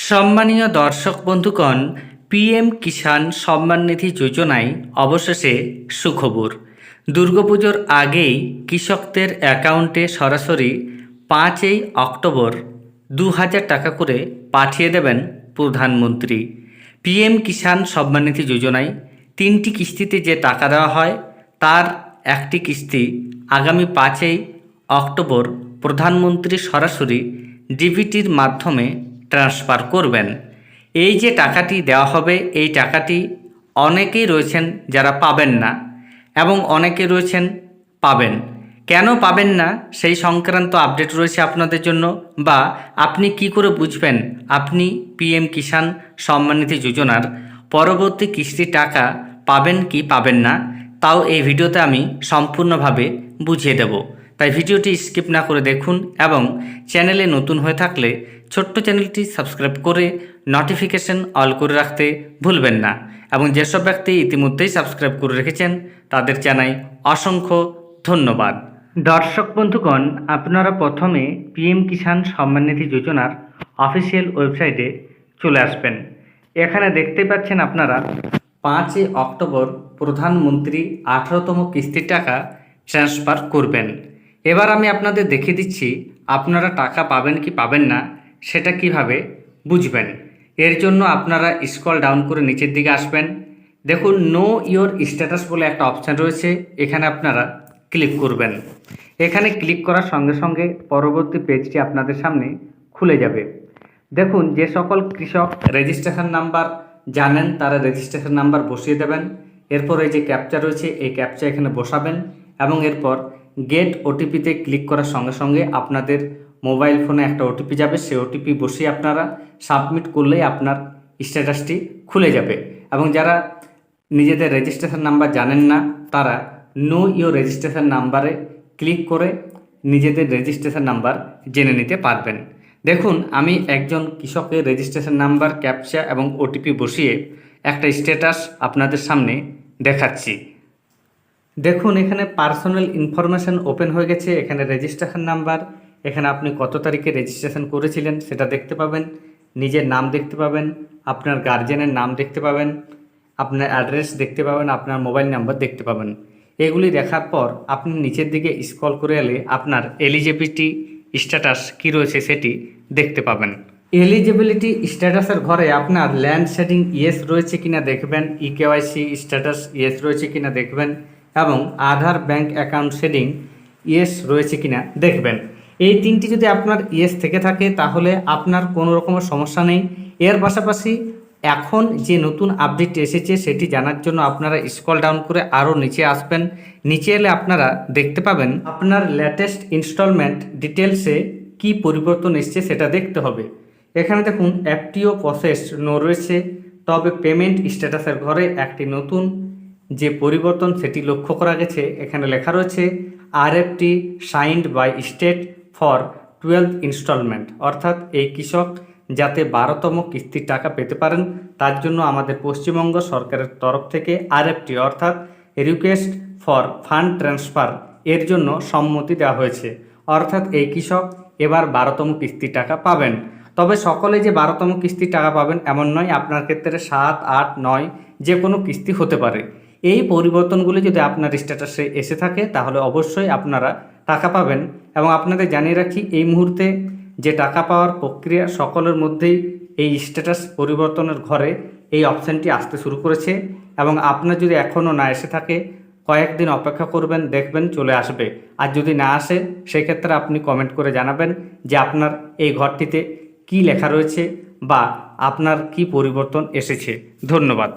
সম্মানীয় দর্শক বন্ধুগণ, পিএম কিষাণ সম্মান নিধি যোজনায় অবশেষে সুখবর। দুর্গাপুজোর আগেই কৃষকদের অ্যাকাউন্টে সরাসরি 5ই অক্টোবর 2000 টাকা করে পাঠিয়ে দেবেন প্রধানমন্ত্রী। পিএম কিষাণ সম্মান নিধি যোজনায় 3টি কিস্তিতে যে টাকা দেওয়া হয় তার একটি কিস্তি আগামী 5ই অক্টোবর প্রধানমন্ত্রী সরাসরি ডিবিটির মাধ্যমে ট্রান্সফার করবেন। এই যে টাকাটি দেওয়া হবে, এই টাকাটি অনেকেই রয়েছেন যারা পাবেন না এবং অনেকে রয়েছেন পাবেন। কেন পাবেন না সেই সংক্রান্ত আপডেট রয়েছে আপনাদের জন্য, বা আপনি কি করে বুঝবেন আপনি পিএম কিষাণ সম্মান নিধি যোজনার পরবর্তী কিস্তির টাকা পাবেন কি পাবেন না, তাও এই ভিডিওতে আমি সম্পূর্ণভাবে বুঝিয়ে দেব। তাই ভিডিওটি স্কিপ না করে দেখুন এবং চ্যানেলে নতুন হয়ে থাকলে ছোট্ট চ্যানেলটি সাবস্ক্রাইব করে নোটিফিকেশন অল করে রাখতে ভুলবেন না। এবং যেসব ব্যক্তি ইতিমধ্যেই সাবস্ক্রাইব করে রেখেছেন তাদের জানাই অসংখ্য ধন্যবাদ। দর্শক বন্ধুগণ, আপনারা প্রথমে পিএম কিষাণ সম্মান নিধি যোজনার অফিসিয়াল ওয়েবসাইটে চলে আসবেন। এখানে দেখতে পাচ্ছেন আপনারা 5ই অক্টোবর প্রধানমন্ত্রী 18তম কিস্তির টাকা ট্রান্সফার করবেন। এবার আমি আপনাদের দেখিয়ে দিচ্ছি আপনারা টাকা পাবেন কি পাবেন না সেটা কিভাবে বুঝবেন। এর জন্য আপনারা স্ক্রল ডাউন করে নিচের দিকে আসবেন। দেখুন, নো ইওর স্ট্যাটাস বলে একটা অপশান রয়েছে, এখানে আপনারা ক্লিক করবেন। এখানে ক্লিক করার সঙ্গে সঙ্গে পরবর্তী পেজটি আপনাদের সামনে খুলে যাবে। দেখুন, যে সকল কৃষক রেজিস্ট্রেশন নাম্বার জানেন তারা রেজিস্ট্রেশন নাম্বার বসিয়ে দেবেন। এরপর এই যে ক্যাপচা রয়েছে এই ক্যাপচা এখানে বসাবেন এবং এরপর গেট ওটিপিতে ক্লিক করার সঙ্গে সঙ্গে আপনাদের মোবাইল ফোনে একটা ওটিপি যাবে, সেই ওটিপি বসিয়ে আপনারা সাবমিট করলেই আপনার স্ট্যাটাসটি খুলে যাবে। এবং যারা নিজেদের রেজিস্ট্রেশন নাম্বার জানেন না তারা নো ইওর রেজিস্ট্রেশন নাম্বারে ক্লিক করে নিজেদের রেজিস্ট্রেশন নাম্বার জেনে নিতে পারবেন। দেখুন, আমি একজন কৃষকের রেজিস্ট্রেশন নাম্বার, ক্যাপচা এবং ওটিপি বসিয়ে একটা স্ট্যাটাস আপনাদের সামনে দেখাচ্ছি। দেখুন, এখানে পার্সোনাল ইনফরমেশান ওপেন হয়ে গেছে। এখানে রেজিস্ট্রেশন নাম্বার, এখানে আপনি কত তারিখে রেজিস্ট্রেশন করেছিলেন সেটা দেখতে পাবেন, নিজের নাম দেখতে পাবেন, আপনার গার্জেনের নাম দেখতে পাবেন, আপনার অ্যাড্রেস দেখতে পাবেন, আপনার মোবাইল নাম্বার দেখতে পাবেন। এগুলি দেখার পর আপনি নিচের দিকে স্ক্রল করে এলে আপনার এলিজিবিলিটি স্ট্যাটাস কী রয়েছে সেটি দেখতে পাবেন। এলিজিবিলিটি স্ট্যাটাসের ঘরে আপনার ল্যান্ড শেডিং ইয়েস রয়েছে কিনা দেখবেন, ইকেওয়াইসি স্ট্যাটাস ইয়েস রয়েছে কিনা দেখবেন এবং আধার ব্যাংক অ্যাকাউন্ট শেডিং ইয়েস রয়েছে কিনা দেখবেন। এই তিনটি যদি আপনার ইয়েস থেকে থাকে তাহলে আপনার কোনো রকমের সমস্যা নেই। এর পাশাপাশি এখন যে নতুন আপডেট এসেছে সেটি জানার জন্য আপনারা স্ক্রল ডাউন করে আরও নিচে আসবেন। নিচে এলে আপনারা দেখতে পাবেন আপনার লেটেস্ট ইনস্টলমেন্ট ডিটেলসে কি পরিবর্তন এসছে সেটা দেখতে হবে। এখানে দেখুন এফটিও প্রসেস নো রয়েছে, তবে পেমেন্ট স্ট্যাটাসের ঘরে একটি নতুন যে পরিবর্তন সেটি লক্ষ্য করা গেছে। এখানে লেখা রয়েছে RFT signed by state for 12th instalment, অর্থাৎ এই কৃষক যাতে 12তম কিস্তির টাকা পেতে পারেন তার জন্য আমাদের পশ্চিমবঙ্গ সরকারের তরফ থেকে আরএফটি অর্থাৎ রিকোয়েস্ট ফর ফান্ড ট্রান্সফার এর জন্য সম্মতি দেওয়া হয়েছে। অর্থাৎ এই কৃষক এবার 12তম কিস্তির টাকা পাবেন। তবে সকলে যে 12তম কিস্তির টাকা পাবেন এমন নয়, আপনার ক্ষেত্রে 7, 8, 9 যে কোনো কিস্তি হতে পারে। এই পরিবর্তনগুলি যদি আপনার স্ট্যাটাসে এসে থাকে তাহলে অবশ্যই আপনারা টাকা পাবেন। এবং আপনাদের জানিয়ে রাখি, এই মুহূর্তে যে টাকা পাওয়ার প্রক্রিয়া সকলের মধ্যেই এই স্ট্যাটাস পরিবর্তনের ঘরে এই অপশানটি আসতে শুরু করেছে। এবং আপনার যদি এখনও না এসে থাকে কয়েকদিন অপেক্ষা করবেন, দেখবেন চলে আসবে। আর যদি না আসে সেক্ষেত্রে আপনি কমেন্ট করে জানাবেন যে আপনার এই ঘরটিতে কি লেখা রয়েছে বা আপনার কি পরিবর্তন এসেছে। ধন্যবাদ।